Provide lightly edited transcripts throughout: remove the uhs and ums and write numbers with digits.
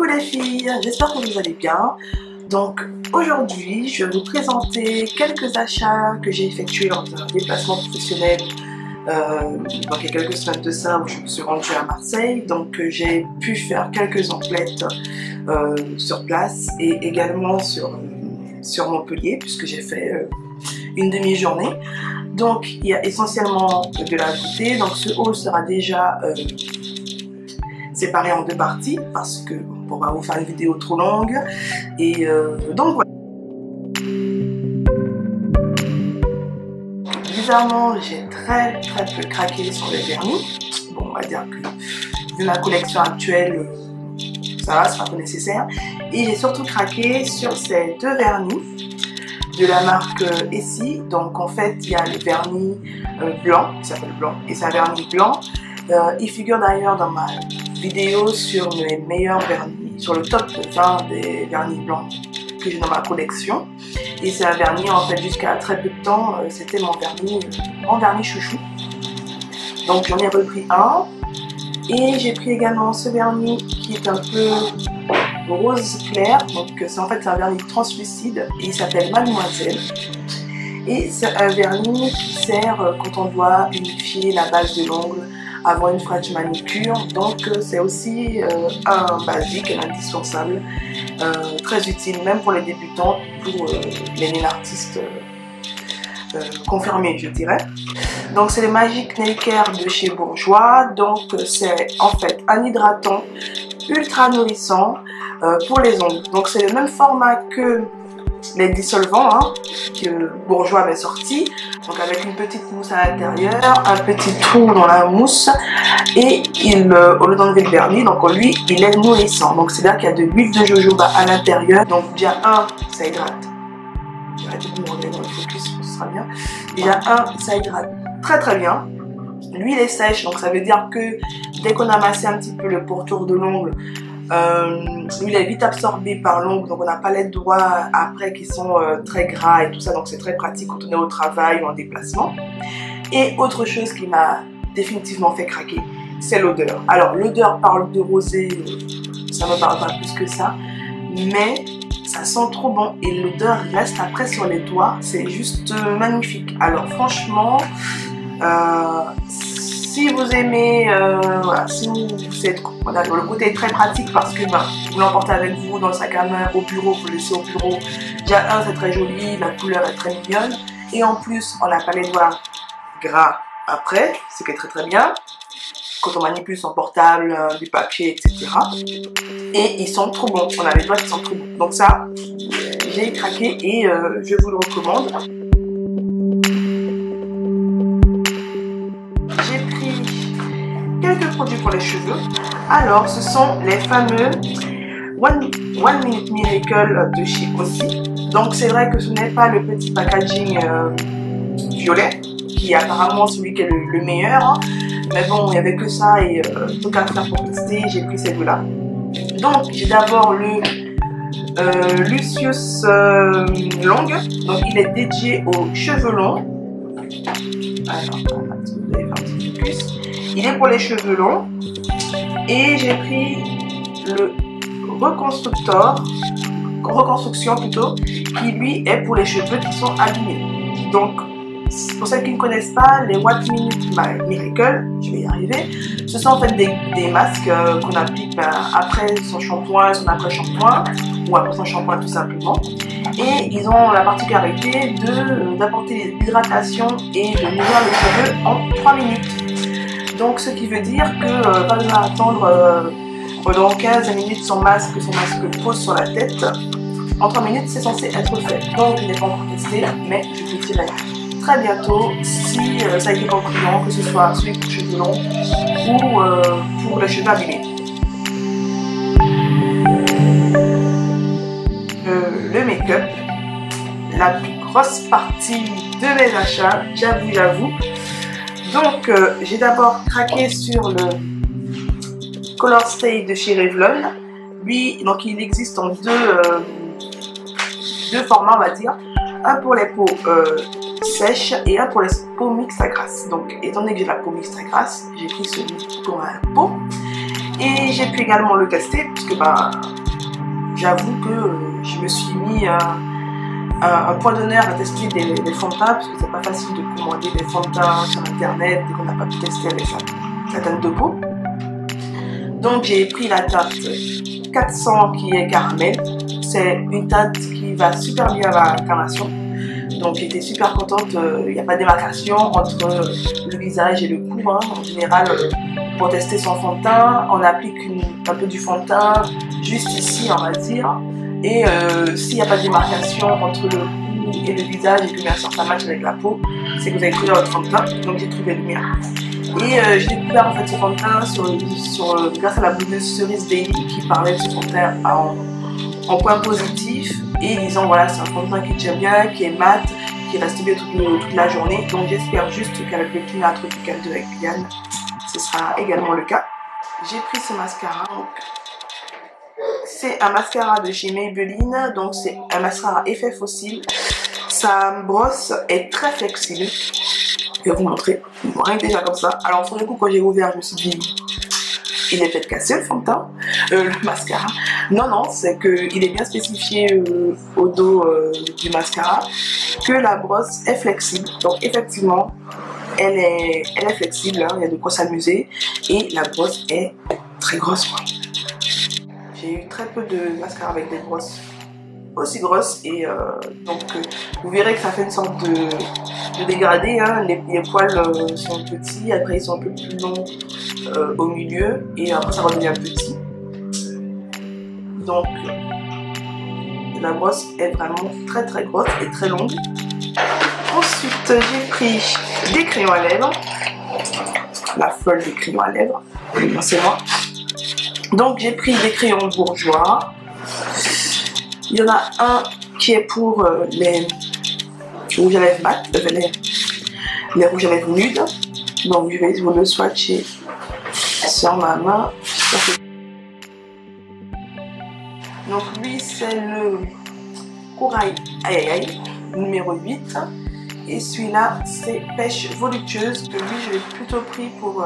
les filles, j'espère que vous allez bien. Donc aujourd'hui, je vais vous présenter quelques achats que j'ai effectués lors d'un déplacement professionnel. Donc il y a quelques semaines de ça où je me suis rendue à Marseille. Donc j'ai pu faire quelques emplettes sur place et également sur Montpellier puisque j'ai fait une demi-journée. Donc il y a essentiellement de la beauté. Donc ce haul sera déjà séparé en deux parties parce que pour pas vous faire une vidéo trop longue. Et donc voilà. Bizarrement, j'ai très peu craqué sur les vernis. Bon, on va dire que vu ma collection actuelle, ça va, c'est pas trop nécessaire. Et j'ai surtout craqué sur ces deux vernis de la marque Essie. Donc en fait, il y a le vernis blanc, il s'appelle blanc, et c'est un vernis blanc. Il figure d'ailleurs dans ma vidéo sur mes meilleurs vernis, sur le top 20 des vernis blancs que j'ai dans ma collection. Et c'est un vernis, en fait, jusqu'à très peu de temps, c'était mon vernis chouchou. Donc j'en ai repris un. Et j'ai pris également ce vernis qui est un peu rose clair. Donc c'est en fait un vernis translucide et il s'appelle Mademoiselle. Et c'est un vernis qui sert quand on doit unifier la base de l'ongle avant une French manicure. Donc c'est aussi un basique, un indispensable, très utile même pour les débutants, pour les nail artistes confirmés, je dirais. Donc c'est le Magic Nail Care de chez Bourjois. Donc c'est en fait un hydratant ultra nourrissant pour les ongles. Donc c'est le même format que les dissolvants que Bourjois avait sorti, donc avec une petite mousse à l'intérieur, un petit trou dans la mousse, et au lieu d'enlever le vernis, donc lui il est nourrissant. Donc c'est là qu'il y a de l'huile de jojoba à l'intérieur. Donc déjà ça hydrate. Arrêtez de me regarder dans le focus, ce sera bien. Déjà ça hydrate très bien. L'huile est sèche, donc ça veut dire que dès qu'on a massé un petit peu le pourtour de l'ongle, l'huile est vite absorbée par l'ongle, donc on n'a pas les doigts après qui sont très gras et tout ça, donc c'est très pratique quand on est au travail ou en déplacement. Et autre chose qui m'a définitivement fait craquer, c'est l'odeur. Alors l'odeur parle de rosé, ça me parle pas plus que ça, mais ça sent trop bon et l'odeur reste après sur les doigts, c'est juste magnifique. Alors franchement, si vous aimez, voilà, si vous êtes, voilà, le côté est très pratique parce que vous l'emportez avec vous dans le sac à main, au bureau, vous le laissez au bureau. Déjà c'est très joli, la couleur est très mignonne et en plus on n'a pas les doigts gras après, ce qui est très bien quand on manipule son portable, du papier, etc. Et ils sont trop bons, on a les doigts qui sont trop bons. Donc ça, j'ai craqué et je vous le recommande. Quelques produits pour les cheveux. Alors ce sont les fameux One Minute Miracle de chez Ossie. Donc c'est vrai que ce n'est pas le petit packaging violet qui est apparemment celui qui est le meilleur, mais bon il n'y avait que ça et tout qu'à faire pour tester, j'ai pris ces deux là. Donc j'ai d'abord le Lucius Long. Donc il est dédié aux cheveux longs. Alors vous allez faire un petit focus. Il est pour les cheveux longs et j'ai pris le reconstruction plutôt, qui lui est pour les cheveux qui sont abîmés. Donc pour celles qui ne connaissent pas, les One Minute Miracle, je vais y arriver, ce sont en fait des masques qu'on applique après son shampoing, son après-shampoing ou après son shampoing tout simplement. Et ils ont la particularité d'apporter l'hydratation et de nourrir les cheveux en 3 minutes. Donc ce qui veut dire que pas besoin d'attendre pendant 15 minutes son masque pose sur la tête. En 3 minutes c'est censé être fait. Donc je n'ai pas encore testé, mais je vous dirai très bientôt si ça a été concluant, que ce soit celui pour les cheveux longs ou pour les cheveux abîmés. Le make-up, la plus grosse partie de mes achats, j'avoue. Donc j'ai d'abord craqué sur le Color Stay de chez Revlon. Lui, donc il existe en deux formats, on va dire. Un pour les peaux sèches et un pour les peaux mixtes à grasse. Donc étant donné que j'ai la peau mixte à grasse, j'ai pris celui pour la peau. Et j'ai pu également le tester, puisque bah, j'avoue que je me suis mis un point d'honneur à tester des fonds de teint, parce que c'est pas facile de commander des fonds de teint sur internet et qu'on n'a pas pu tester avec sa teinte de peau. Donc j'ai pris la teinte 400 qui est caramel. C'est une teinte qui va super bien à la carnation. Donc j'étais super contente, il n'y a pas de démarcation entre le visage et le cou. Hein. En général, pour tester son fond de teint, on applique un peu du fond de teint juste ici, on va dire. Et s'il n'y a pas de démarcation entre le cou et le visage et que bien sûr ça matche avec la peau, c'est que vous avez trouvé votre fond de teint. Donc j'ai trouvé le mien. Et j'ai découvert en fait ce fond de teint grâce à la blogueuse Cerise Daily qui parlait de ce fond de teint en point positif et disant voilà c'est un fond de teint qui tient bien, qui est mat, qui reste bien toute la journée. Donc j'espère juste qu'avec le climat tropical de Guyane, ce sera également le cas. J'ai pris ce mascara. C'est un mascara de chez Maybelline, donc c'est un mascara effet fossile. Sa brosse est très flexible. Je vais vous montrer, rien que déjà comme ça. Alors sur le coup quand j'ai ouvert je me suis dit il est peut-être cassé le fond de teint, le mascara. Non, c'est qu'il est bien spécifié au dos du mascara que la brosse est flexible. Donc effectivement, elle est flexible, hein, il y a de quoi s'amuser. Et la brosse est très grosse. J'ai eu très peu de mascara avec des brosses aussi grosses et donc vous verrez que ça fait une sorte de dégradé. Hein. Les poils sont petits, après ils sont un peu plus longs au milieu et après ça redevient petit. Donc la brosse est vraiment très grosse et très longue. Ensuite j'ai pris des crayons à lèvres, la folle des crayons à lèvres, c'est moi. Donc j'ai pris des crayons bourgeois. Il y en a un qui est pour les rouges à lèvres mat, les rouges à lèvres nudes. Donc je vais vous le swatcher sur ma main. Donc lui c'est le corail aïe numéro 8. Et celui-là c'est pêche voluptueuse. Lui je l'ai plutôt pris pour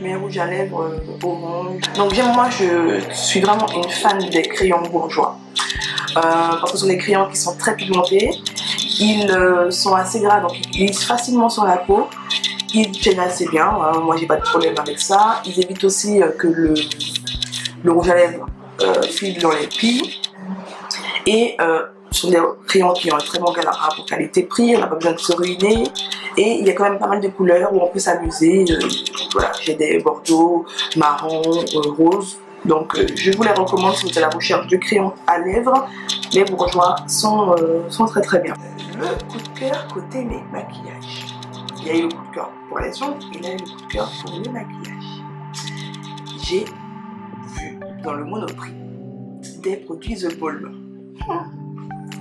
mes rouges à lèvres orange. Donc moi je suis vraiment une fan des crayons bourgeois. Parce que ce sont des crayons qui sont très pigmentés. Ils sont assez gras donc ils glissent facilement sur la peau. Ils tiennent assez bien, hein. Moi j'ai pas de problème avec ça. Ils évitent aussi que le rouge à lèvres file dans les plis. Et ce sont des crayons qui ont un très bon rapport qualité-prix, on n'a pas besoin de se ruiner. Et il y a quand même pas mal de couleurs où on peut s'amuser. Voilà, j'ai des bordeaux, marron, rose. Donc je vous les recommande si vous êtes à la recherche de crayons à lèvres. Les bourgeois sont très bien. Le coup de cœur côté mes maquillages. Il y a eu le coup de cœur pour les ongles, il y a eu le coup de cœur pour le maquillage. J'ai vu dans le Monoprix des produits The Balm.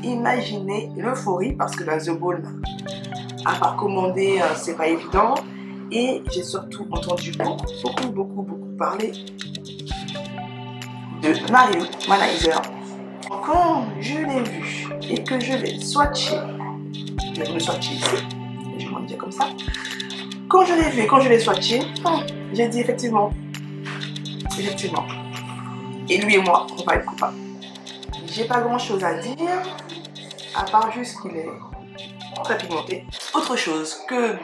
Imaginez l'euphorie parce que dans The Balm, à part commander, c'est pas évident. Et j'ai surtout entendu beaucoup parler de Mario Manizer. Quand je l'ai vu et que je l'ai swatché, je vais le swatcher ici, je vais m'en dire comme ça. Quand je l'ai vu et quand je l'ai swatché, j'ai dit effectivement. Et lui et moi, on va être coupables. J'ai pas grand chose à dire, à part juste qu'il est très pigmenté. Autre chose que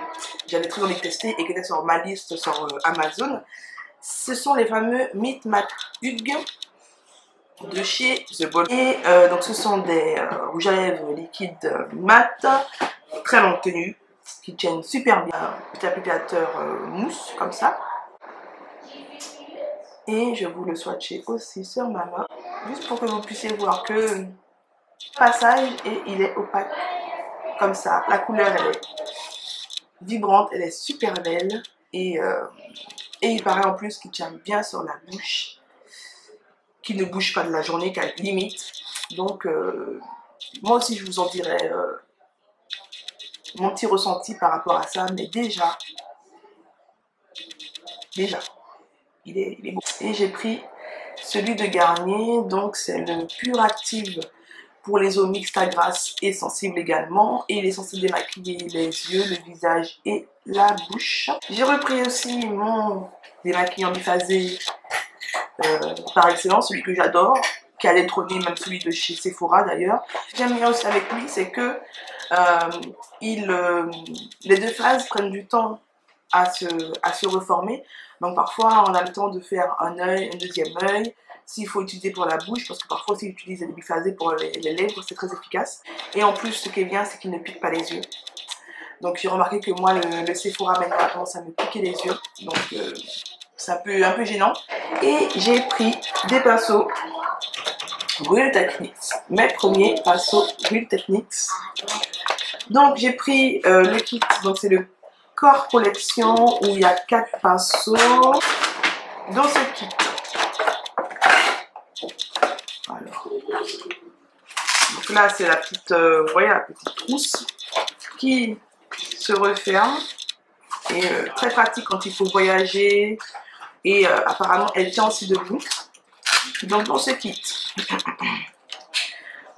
j'avais très envie de tester et qui était sur ma liste sur Amazon, ce sont les fameux Meet Matte Hugues de chez The Balm. Et donc ce sont des rouges à lèvres liquides mat, très longue tenue, qui tiennent super bien. Petit applicateur mousse comme ça. Et je vais vous le swatcher aussi sur ma main, juste pour que vous puissiez voir que passage et il est opaque comme ça. La couleur elle est vibrante, elle est super belle et il paraît en plus qu'il tient bien sur la bouche, qu'il ne bouge pas de la journée, qu'à limite. Donc moi aussi je vous en dirai mon petit ressenti par rapport à ça, mais déjà il est beau. Et j'ai pris celui de Garnier, donc c'est le Puractive pour les eaux mixtes à grasse et sensibles également. Et il est censé démaquiller les yeux, le visage et la bouche. J'ai repris aussi mon démaquillant biphasé par excellence, celui que j'adore, qui a détrôné même celui de chez Sephora d'ailleurs. Ce que j'aime bien aussi avec lui, c'est que les deux phases prennent du temps à se reformer. Donc parfois on a le temps de faire un œil, un deuxième œil, s'il faut utiliser pour la bouche, parce que parfois aussi utiliser des biphasés pour les lèvres, c'est très efficace. Et en plus, ce qui est bien, c'est qu'il ne pique pas les yeux. Donc j'ai remarqué que moi, le Sephora maintenant a tendance à me piquer les yeux. Donc c'est un peu gênant. Et j'ai pris des pinceaux Real Techniques. Mes premiers pinceaux Real Techniques. Donc j'ai pris le kit, donc c'est le Core Collection où il y a 4 pinceaux dans ce kit. Alors, donc là c'est la petite, vous voyez la petite trousse qui se referme et très pratique quand il faut voyager et apparemment elle tient aussi debout. Donc dans ce kit,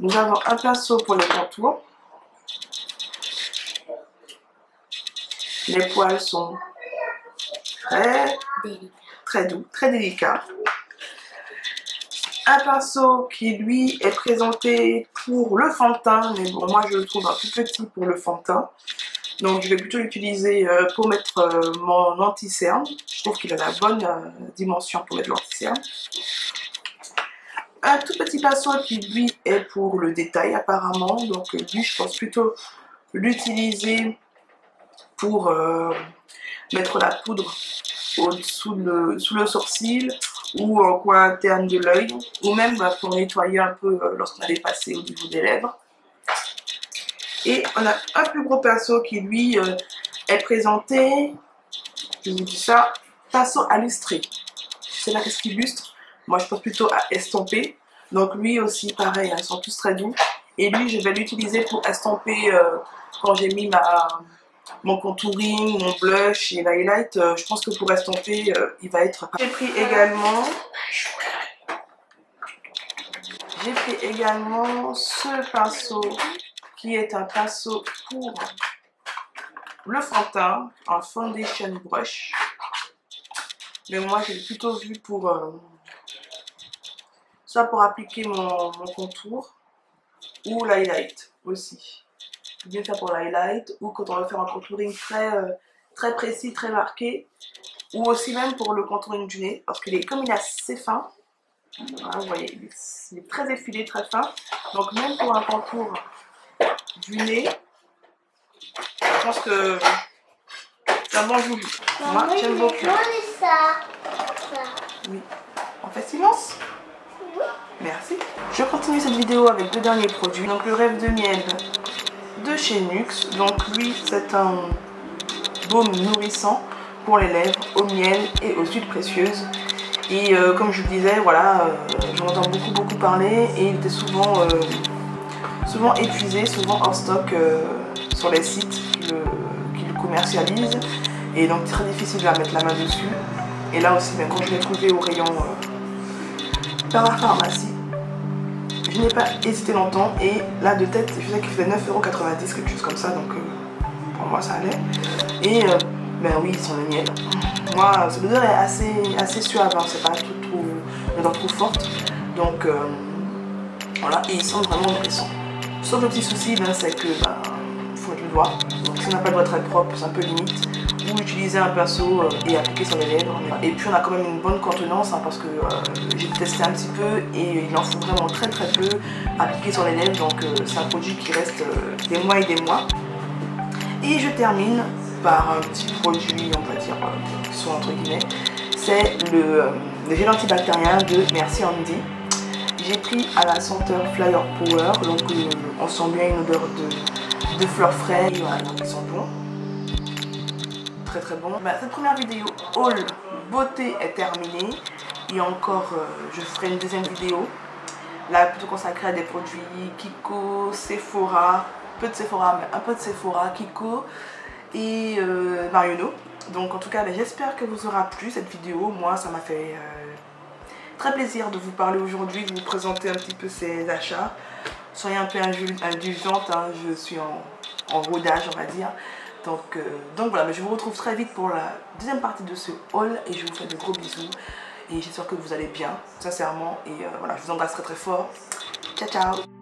nous avons un pinceau pour les contours. Les poils sont très doux, très délicats. Un pinceau qui lui est présenté pour le fond de teint, mais bon moi je le trouve un peu petit pour le fond de teint. Donc je vais plutôt l'utiliser pour mettre mon anti-cerne. Je trouve qu'il a la bonne dimension pour mettre l'anti-cerne. Un tout petit pinceau qui lui est pour le détail apparemment. Donc lui je pense plutôt l'utiliser pour mettre la poudre sous le sourcil ou en coin interne de l'œil, ou même pour nettoyer un peu lorsqu'on a dépassé au niveau des lèvres. Et on a un plus gros pinceau qui lui est présenté, je vous dis ça, pinceau à lustrer. Je sais pas qu'est-ce qu'il lustre, moi je pense plutôt à estomper. Donc lui aussi pareil, ils sont tous très doux. Et lui je vais l'utiliser pour estomper quand j'ai mis mon contouring, mon blush et l'highlight. Je pense que pour estomper il va être... J'ai pris également ce pinceau qui est un pinceau pour le fond de teint, un foundation brush. Mais moi j'ai plutôt vu pour soit pour appliquer mon contour ou l'highlight aussi. Bien faire pour l'highlight ou quand on veut faire un contouring très précis, très marqué, ou aussi même pour le contouring du nez parce qu'il est comme il est assez fin. Voilà, vous voyez, il est très effilé, très fin. Donc même pour un contour du nez, je pense que c'est un bon joujou. Moi, j'aime beaucoup. Oui. On fait silence? Oui. Merci. Je continue cette vidéo avec deux derniers produits. Donc le Rêve de Miel de chez NYX. Donc lui, c'est un baume nourrissant pour les lèvres au miel et aux huiles précieuses. Et comme je vous disais, voilà, j'en entends beaucoup parler et il était souvent épuisé, souvent hors stock sur les sites qui le commercialisent. Et donc très difficile à mettre la main dessus. Et là aussi, même quand je l'ai trouvé au rayon par la pharmacie, je n'ai pas hésité longtemps. Et là de tête, je sais qu'il faisait 9,90 €, quelque chose comme ça. Donc pour moi ça allait. Et ben oui, ils sont le miel. Moi, cette odeur est assez suave, hein, c'est pas une odeur trop forte. Donc voilà, et ils sentent vraiment nourrissants. Sauf le petit souci, ben, c'est que faut mettre le doigt. Donc si on n'a pas le doigt très propre, c'est un peu limite. Ou utiliser un pinceau et appliquer sur les lèvres. Et puis on a quand même une bonne contenance hein, parce que j'ai testé un petit peu et il en faut vraiment très peu appliquer sur les lèvres. Donc c'est un produit qui reste des mois et des mois. Et je termine par un petit produit, on va dire, soit entre guillemets, c'est le gel antibactérien de Merci Handy. J'ai pris à la senteur Flyer Power, donc on sent bien une odeur de fleurs fraîches, voilà, donc ils sont bons. Très bon. Cette première vidéo haul beauté est terminée. Et encore, je ferai une deuxième vidéo, là plutôt consacrée à des produits Kiko, Sephora, peu de Sephora, mais un peu de Sephora, Kiko et Marionneau. Donc en tout cas, j'espère que vous aura plu cette vidéo. Moi, ça m'a fait très plaisir de vous parler aujourd'hui, de vous présenter un petit peu ces achats. Soyez un peu indulgente, hein, je suis en rodage, on va dire. Donc voilà, mais je vous retrouve très vite pour la deuxième partie de ce haul et je vous fais de gros bisous et j'espère que vous allez bien, sincèrement, et voilà, je vous embrasse très très fort. Ciao ciao.